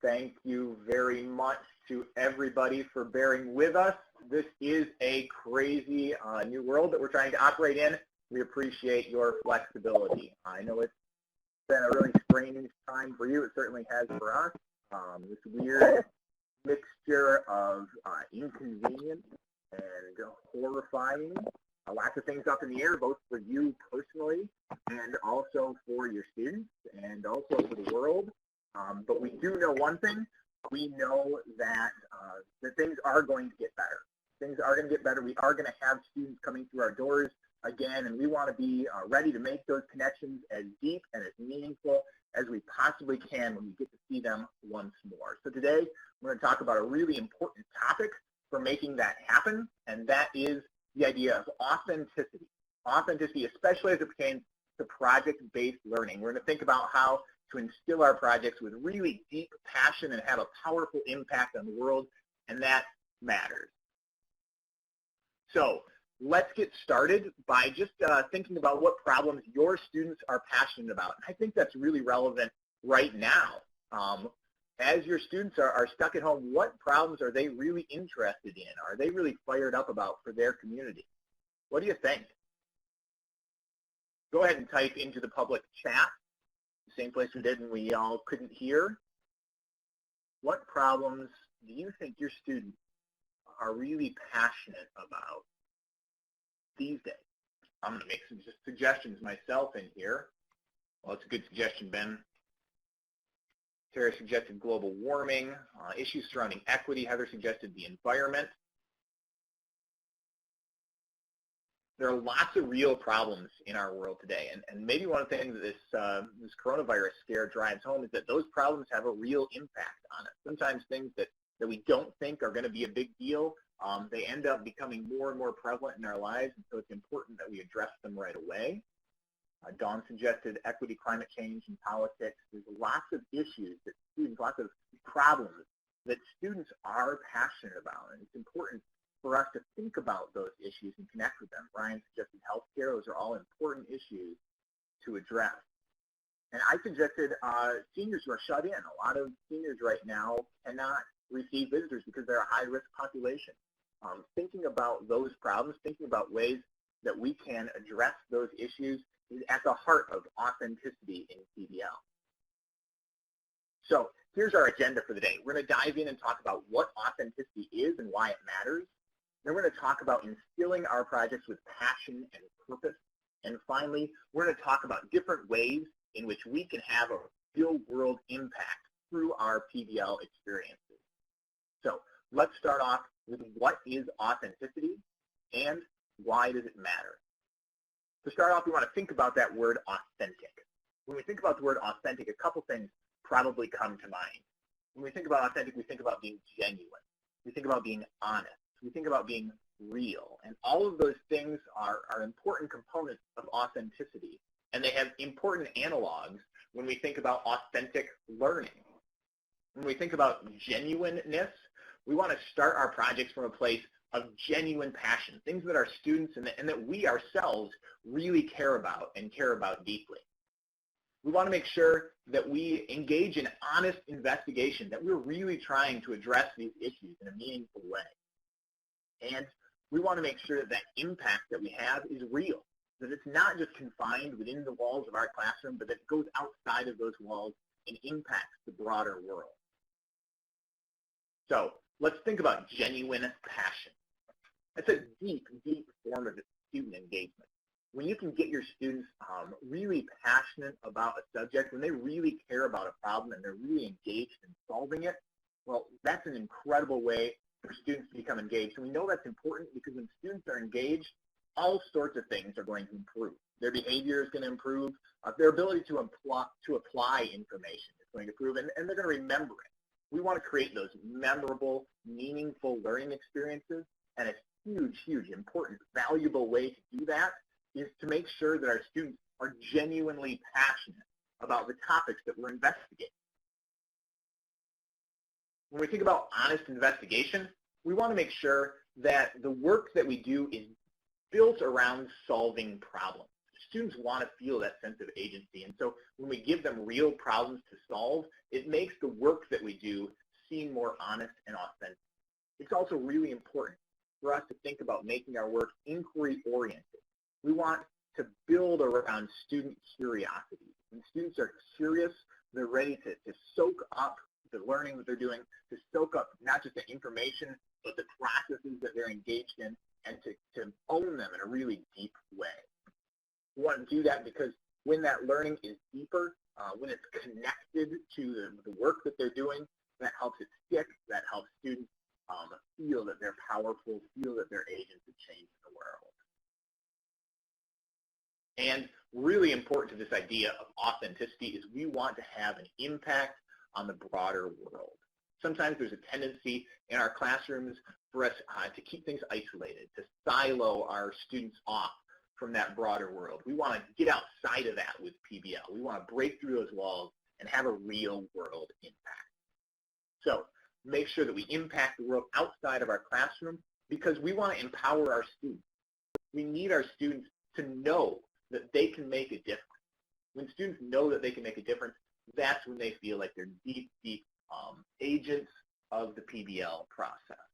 Thank you very much to everybody for bearing with us. This is a crazy new world that we're trying to operate in. We appreciate your flexibility. I know it's been a really strange time for you. It certainly has for us. This weird mixture of inconvenience and horrifying. Lots of things up in the air, both for you personally and also for your students and also for the world. But we do know one thing. We know that things are going to get better. Things are going to get better. We are going to have students coming through our doors again, and we want to be ready to make those connections as deep and as meaningful as we possibly can when we get to see them once more. So today, we're going to talk about a really important topic for making that happen, and that is the idea of authenticity. Authenticity, especially as it pertains to project-based learning. We're going to think about how to instill our projects with really deep passion and have a powerful impact on the world, and that matters. So let's get started by just thinking about what problems your students are passionate about. And I think that's really relevant right now. As your students are stuck at home, what problems are they really interested in? Are they really fired up about for their community? What do you think? Go ahead and type into the public chat, the same place we did when we all couldn't hear. What problems do you think your students are really passionate about these days? I'm going to make some suggestions myself in here. Well, it's a good suggestion, Ben. Tara suggested global warming, issues surrounding equity. Heather suggested the environment. There are lots of real problems in our world today, and maybe one of the things that this coronavirus scare drives home is that those problems have a real impact on us. Sometimes things that we don't think are going to be a big deal, they end up becoming more and more prevalent in our lives, and so it's important that we address them right away. Dawn suggested equity, climate change, and politics. There's lots of issues that students, lots of problems that students are passionate about, and it's important for us to think about those issues and connect with them. Brian suggested healthcare. Those are all important issues to address. And I suggested seniors who are shut in. A lot of seniors right now cannot receive visitors because they're a high-risk population. Thinking about those problems, thinking about ways that we can address those issues is at the heart of authenticity in PBL. So here's our agenda for the day. We're going to dive in and talk about what authenticity is and why it matters. Then we're going to talk about instilling our projects with passion and purpose. And finally, we're going to talk about different ways in which we can have a real-world impact through our PBL experiences. So let's start off with what is authenticity and why does it matter? To start off, we want to think about that word authentic. When we think about the word authentic, a couple things probably come to mind. When we think about authentic, we think about being genuine. We think about being honest. We think about being real. And all of those things are important components of authenticity. And they have important analogs when we think about authentic learning. When we think about genuineness, we want to start our projects from a place of genuine passion, things that our students and that we ourselves really care about and care about deeply. We want to make sure that we engage in honest investigation, that we're really trying to address these issues in a meaningful way. And we want to make sure that that impact that we have is real, that it's not just confined within the walls of our classroom, but that it goes outside of those walls and impacts the broader world. So let's think about genuine passion. It's a deep, deep form of student engagement. When you can get your students really passionate about a subject, when they really care about a problem and they're really engaged in solving it, well, that's an incredible way for students to become engaged. And we know that's important because when students are engaged, all sorts of things are going to improve. Their behavior is going to improve. Their ability to apply information is going to improve, and they're going to remember it. We want to create those memorable, meaningful learning experiences, and a huge, huge, important, valuable way to do that is to make sure that our students are genuinely passionate about the topics that we're investigating. When we think about honest investigation, we want to make sure that the work that we do is built around solving problems. students want to feel that sense of agency. And so when we give them real problems to solve, it makes the work that we do seem more honest and authentic. It's also really important for us to think about making our work inquiry-oriented. We want to build around student curiosity. When students are curious, they're ready to soak up the learning that they're doing, to soak up not just the information, but the processes that they're engaged in, and to own them in a really deep way. We want to do that because when that learning is deeper, when it's connected to the work that they're doing, that helps it stick, that helps students feel that they're powerful, feel that they're agents of change in the world. And really important to this idea of authenticity is we want to have an impact on the broader world. Sometimes there's a tendency in our classrooms for us to keep things isolated, to silo our students off from that broader world. We want to get outside of that with PBL. We want to break through those walls and have a real world impact. So make sure that we impact the world outside of our classroom because we want to empower our students. We need our students to know that they can make a difference. When students know that they can make a difference, that's when they feel like they're deep agents of the PBL process.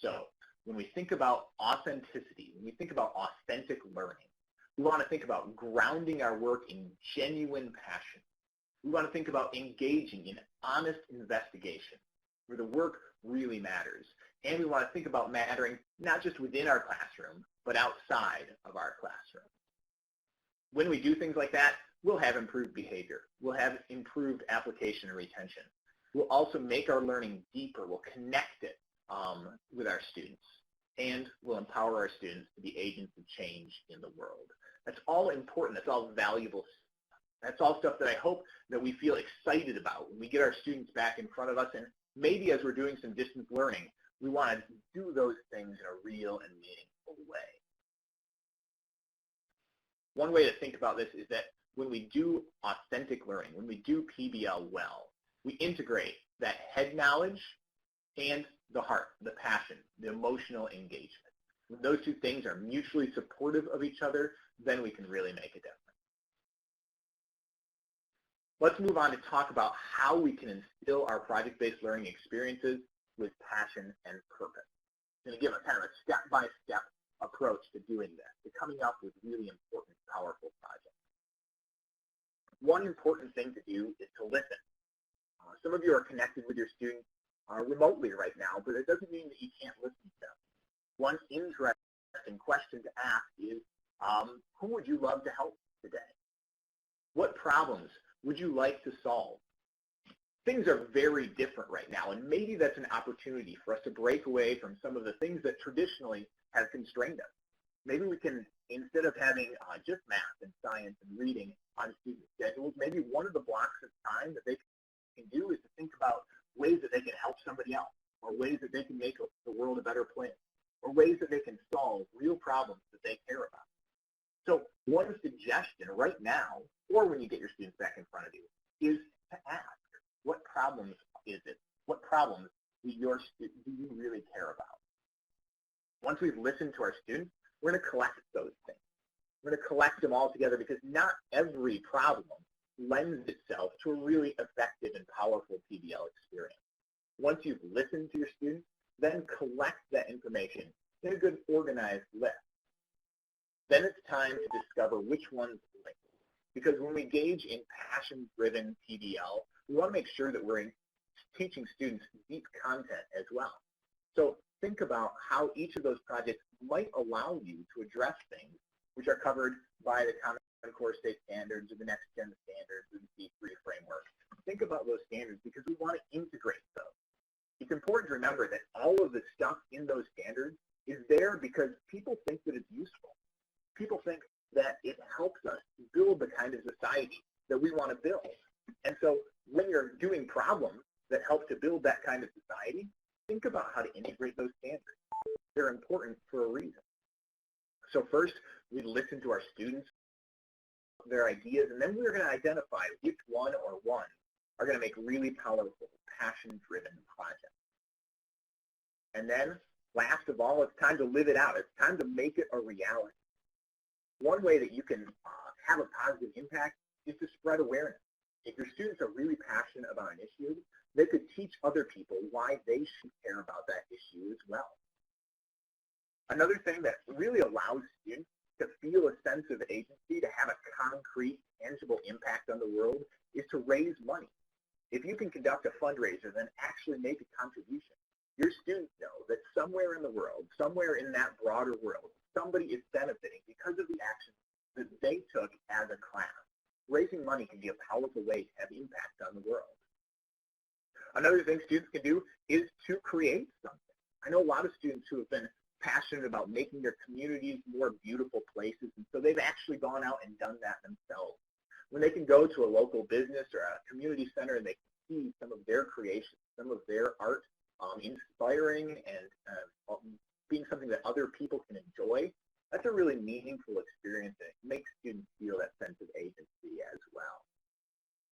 So when we think about authenticity, when we think about authentic learning, we want to think about grounding our work in genuine passion. We want to think about engaging in honest investigation where the work really matters. And we want to think about mattering not just within our classroom, but outside of our classroom. When we do things like that, we'll have improved behavior. We'll have improved application and retention. We'll also make our learning deeper. We'll connect it with our students. And we'll empower our students to be agents of change in the world. That's all important. That's all valuable. That's all stuff that I hope that we feel excited about when we get our students back in front of us. And maybe as we're doing some distance learning, we want to do those things in a real and meaningful way. One way to think about this is that when we do authentic learning, when we do PBL well, we integrate that head knowledge and the heart, the passion, the emotional engagement. When those two things are mutually supportive of each other, then we can really make a difference. Let's move on to talk about how we can instill our project-based learning experiences with passion and purpose. I'm going to give a kind of a step-by-step approach to doing this, to coming up with really important, powerful projects. One important thing to do is to listen. Some of you are connected with your students remotely right now, but it doesn't mean that you can't listen to them. One interesting question to ask is, who would you love to help today? What problems would you like to solve? Things are very different right now, and maybe that's an opportunity for us to break away from some of the things that traditionally have constrained us. Maybe we can, instead of having just math and science and reading on student schedules, maybe one of the blocks of time that they can do is to think about ways that they can help somebody else, or ways that they can make the world a better place, or ways that they can solve real problems that they care about. So one suggestion right now, or when you get your students back in front of you, is to ask, what problems is it? What problems do you really care about? Once we've listened to our students, we're going to collect those things. We're going to collect them all together because not every problem lends itself to a really effective and powerful PBL experience. Once you've listened to your students, then collect that information in a good organized list. Then it's time to discover which ones link. Because when we engage in passion-driven PBL, we want to make sure that we're teaching students deep content as well. So think about how each of those projects might allow you to address things which are covered by the Common Core State Standards or the Next Gen Standards or the C3 framework. Think about those standards because we want to integrate those. It's important to remember that all of the stuff in those standards is there because people think that it's useful. People think that it helps us build the kind of society that we want to build. And so when you're doing problems that help to build that kind of society, think about how to integrate those standards. They're important for a reason. So first, we listen to our students, their ideas, and then we're going to identify which one or ones are going to make really powerful, passion-driven projects. And then, last of all, it's time to live it out. It's time to make it a reality. One way that you can have a positive impact is to spread awareness. If your students are really passionate about an issue, they could teach other people why they should care about that issue as well. Another thing that really allows students to feel a sense of agency, to have a concrete, tangible impact on the world, is to raise money. If you can conduct a fundraiser and then actually make a contribution, your students know that somewhere in the world, somewhere in that broader world, somebody is benefiting because of the actions that they took as a class. Raising money can be a powerful way to have impact on the world. Another thing students can do is to create something. I know a lot of students who have been passionate about making their communities more beautiful places, and so they've actually gone out and done that themselves. When they can go to a local business or a community center and they can see some of their creations, some of their art, inspiring and being something that other people can enjoy, that's a really meaningful experience, and it makes students feel that sense of agency as well.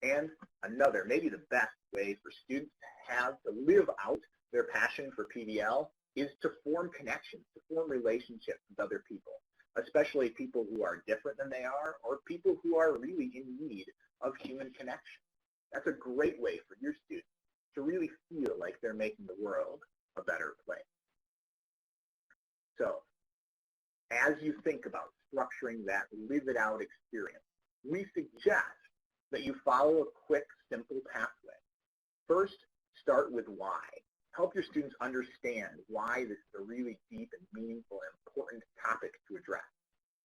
And another, maybe the best way for students to live out their passion for PBL is to form connections, to form relationships with other people, especially people who are different than they are or people who are really in need of human connection. That's a great way for your students to really feel like they're making the world a better place. So, as you think about structuring that live-it-out experience, we suggest that you follow a quick, simple pathway. First, start with why. Help your students understand why this is a really deep and meaningful and important topic to address.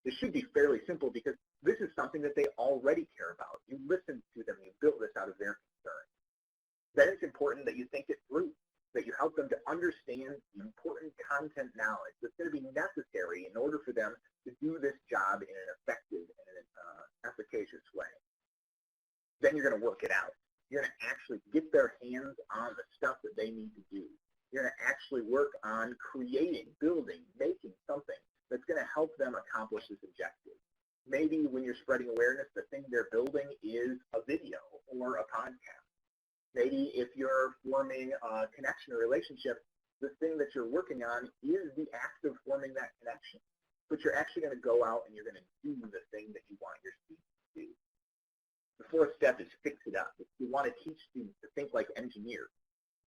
This should be fairly simple because this is something that they already care about. You listened to them, you built this out of their concern. Then it's important that you think it through, that you help them to understand the important content knowledge that's going to be necessary in order for them to do this job in an effective and an efficacious way. Then you're going to work it out. You're going to actually get their hands on the stuff that they need to do. You're going to actually work on creating, building, making something that's going to help them accomplish this objective. Maybe when you're spreading awareness, the thing they're building is a video or a podcast. Maybe if you're forming a connection or relationship, the thing that you're working on is the act of forming that connection. But you're actually going to go out and you're going to do the thing that you want your students to do. The fourth step is fix it up. We want to teach students to think like engineers.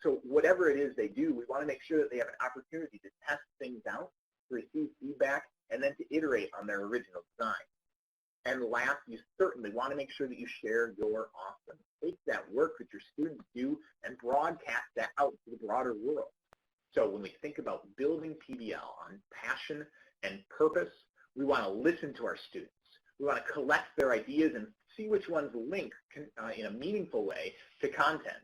So whatever it is they do, we want to make sure that they have an opportunity to test things out, to receive feedback, and then to iterate on their original design. And last, you certainly want to make sure that you share your awesome. Take that work that your students do and broadcast that out to the broader world. So when we think about building PBL on passion and purpose, we want to listen to our students. We want to collect their ideas and see which ones link in a meaningful way to content.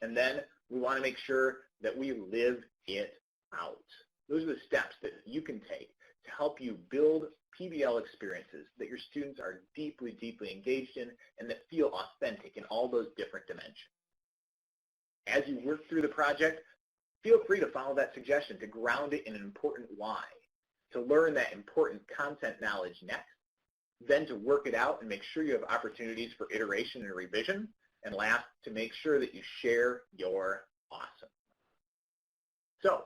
And then we want to make sure that we live it out. Those are the steps that you can take to help you build PBL experiences that your students are deeply, deeply engaged in and that feel authentic in all those different dimensions. As you work through the project, feel free to follow that suggestion to ground it in an important why, to learn that important content knowledge next, then to work it out and make sure you have opportunities for iteration and revision, and last, to make sure that you share your awesome. So,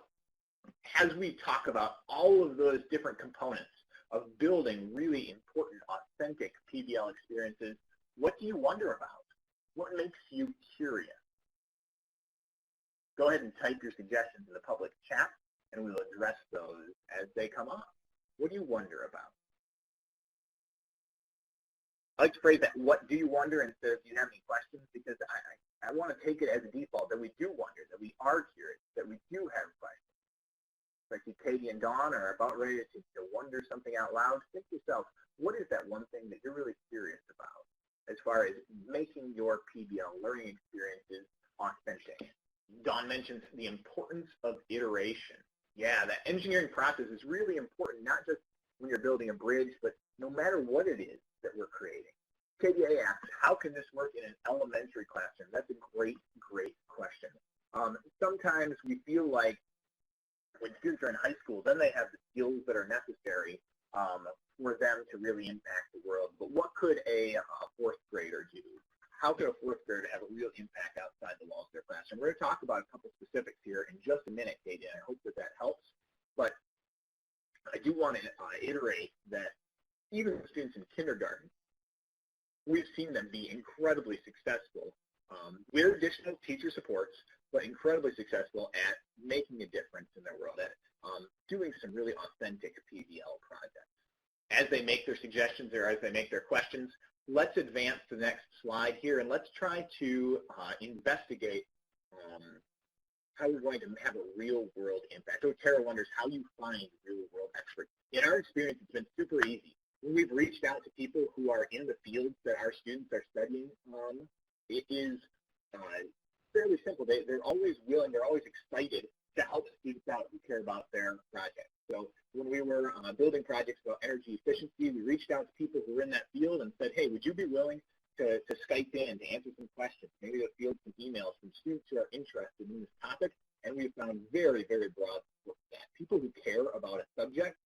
as we talk about all of those different components of building really important, authentic PBL experiences, what do you wonder about? What makes you curious? Go ahead and type your suggestions in the public chat, and we will address those as they come up. What do you wonder about? I like to phrase that, what do you wonder, instead of do you have any questions, because I want to take it as a default that we do wonder, that we are curious, that we do have questions. Like Katie and Dawn are about ready to wonder something out loud. Think to yourself, what is that one thing that you're really curious about as far as making your PBL learning experiences authentic? Dawn mentions the importance of iteration. Yeah, that engineering process is really important, not just when you're building a bridge, but no matter what it is that we're creating. KBA asks, how can this work in an elementary classroom? That's a great, great question. Sometimes we feel like when students are in high school, then they have the skills that are necessary for them to really impact the world. But what could a fourth grader do? How could a fourth grader have a real impact outside the walls of their classroom? We're going to talk about a couple specifics here in just a minute, Katie, and I hope that that helps. But I do want to iterate that even students in kindergarten, we've seen them be incredibly successful with additional teacher supports, but incredibly successful at making a difference in their world, at doing some really authentic PBL projects. As they make their suggestions or as they make their questions, let's advance to the next slide here, and let's try to investigate how we're going to have a real-world impact. So Tara wonders how you find real-world experts. In our experience, it's been super easy. When we've reached out to people who are in the fields that our students are studying, it is fairly simple. They're always willing, they're always excited to help students out who care about their project. So when we were building projects about energy efficiency, we reached out to people who were in that field and said, hey, would you be willing to Skype in to answer some questions, maybe to field some emails from students who are interested in this topic? And we found very, very broad support for that. People who care about a subject,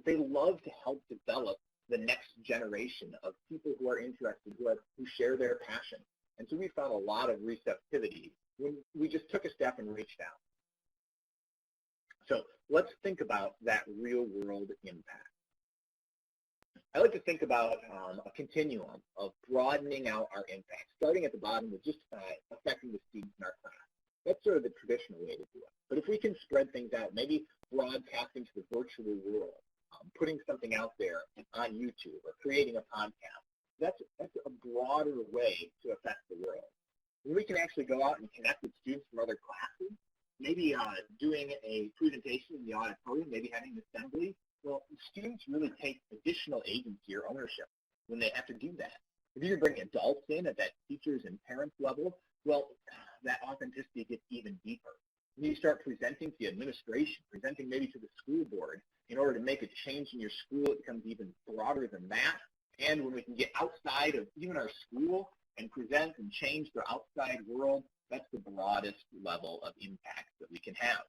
they love to help develop the next generation of people who are interested, who share their passion. And so we found a lot of receptivity when we just took a step and reached out. So let's think about that real-world impact. I like to think about a continuum of broadening out our impact, starting at the bottom with just affecting the students in our class. That's sort of the traditional way to do it. But if we can spread things out, maybe broadcasting to the virtual world, putting something out there on YouTube or creating a podcast, that's a broader way to affect the world. When we can actually go out and connect with students from other classes, maybe doing a presentation in the auditorium, maybe having an assembly, well, students really take additional agency or ownership when they have to do that. If you can bring adults in at that teachers and parents level, well, that authenticity gets even deeper. When you start presenting to the administration, presenting maybe to the school board, in order to make a change in your school, it becomes even broader than that. And when we can get outside of even our school and present and change the outside world, that's the broadest level of impact that we can have.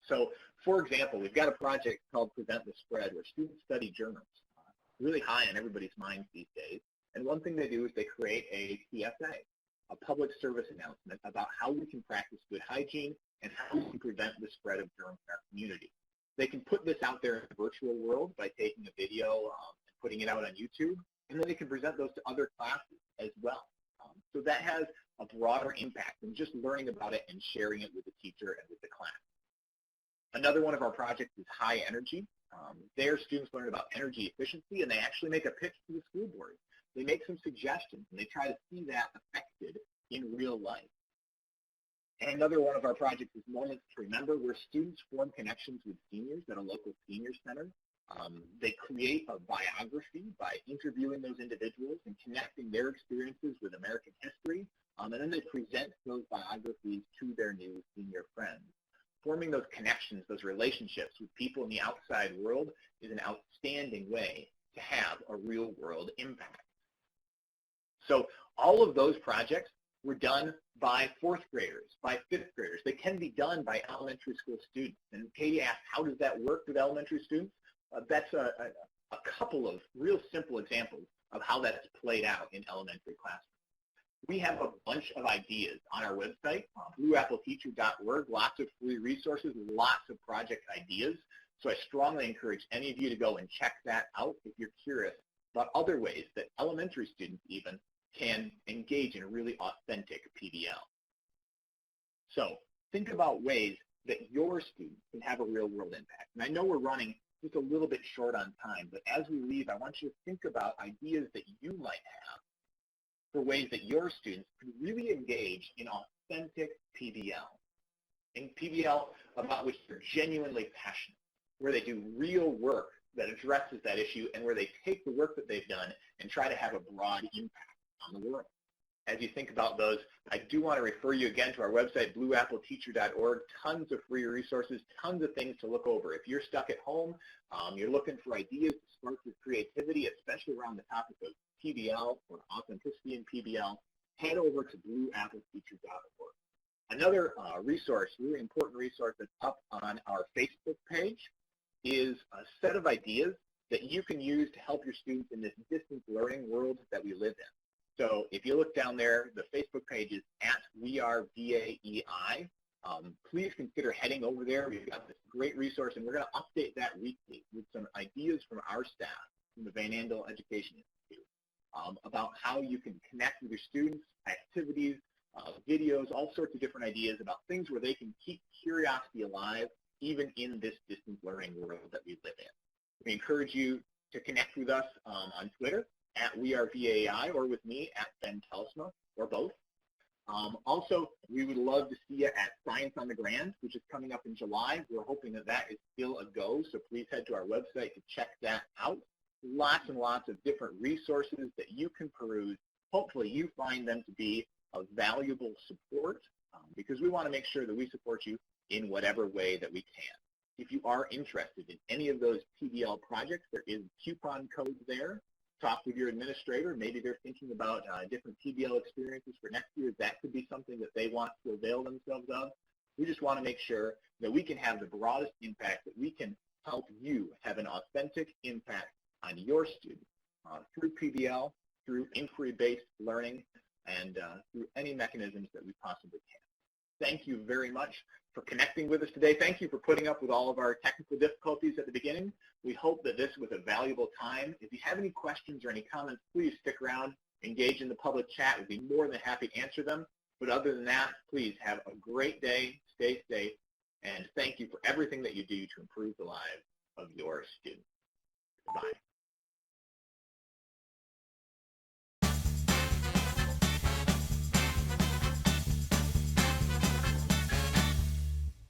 So, for example, we've got a project called Prevent the Spread, where students study germs, really high on everybody's minds these days. And one thing they do is they create a PSA, a public service announcement about how we can practice good hygiene and how we can prevent the spread of germs in our community. They can put this out there in the virtual world by taking a video and putting it out on YouTube, and then they can present those to other classes as well. So that has a broader impact than just learning about it and sharing it with the teacher and with the class. Another one of our projects is High Energy. There, students learn about energy efficiency, and they actually make a pitch to the school board. They make some suggestions, and they try to see that affected in real life. And another one of our projects is Moments to Remember, where students form connections with seniors at a local senior center. They create a biography by interviewing those individuals and connecting their experiences with American history, and then they present those biographies to their new senior friends. Forming those connections, those relationships with people in the outside world is an outstanding way to have a real-world impact. So all of those projects were done by fourth graders, by fifth graders. They can be done by elementary school students. And Katie asked, how does that work with elementary students? That's a couple of real simple examples of how that's played out in elementary classrooms. We have a bunch of ideas on our website, blueappleteacher.org, lots of free resources, lots of project ideas. So I strongly encourage any of you to go and check that out if you're curious about other ways that elementary students even can engage in a really authentic PBL. So think about ways that your students can have a real-world impact. And I know we're running just a little bit short on time, but as we leave, I want you to think about ideas that you might have for ways that your students could really engage in authentic PBL, in PBL about which they're genuinely passionate, where they do real work that addresses that issue and where they take the work that they've done and try to have a broad impact on the world. As you think about those, I do want to refer you again to our website, blueappleteacher.org. Tons of free resources, tons of things to look over. If you're stuck at home, you're looking for ideas to spark your creativity, especially around the topic of PBL or authenticity in PBL, head over to blueappleteacher.org. Another resource, really important resource that's up on our Facebook page is a set of ideas that you can use to help your students in this distance learning world that we live in. So if you look down there, the Facebook page is @WeAreVAEI. Please consider heading over there. We've got this great resource, and we're going to update that weekly with some ideas from our staff from the Van Andel Education Institute, about how you can connect with your students, activities, videos, all sorts of different ideas about things where they can keep curiosity alive even in this distance learning world that we live in. We encourage you to connect with us on Twitter at WeAreVAI or with me at Ben Telsma or both. Also, we would love to see you at Science on the Grand, which is coming up in July. We're hoping that that is still a go, so please head to our website to check that out. Lots and lots of different resources that you can peruse. Hopefully you find them to be a valuable support because we want to make sure that we support you in whatever way that we can. If you are interested in any of those PBL projects, there is coupon codes there. Talk with your administrator. Maybe they're thinking about different PBL experiences for next year. That could be something that they want to avail themselves of. We just want to make sure that we can have the broadest impact, that we can help you have an authentic impact on your students through PBL, through inquiry-based learning, and through any mechanisms that we possibly can. Thank you very much for connecting with us today. Thank you for putting up with all of our technical difficulties at the beginning. We hope that this was a valuable time. If you have any questions or any comments, please stick around, engage in the public chat. We'd be more than happy to answer them. But other than that, please have a great day, stay safe, and thank you for everything that you do to improve the lives of your students.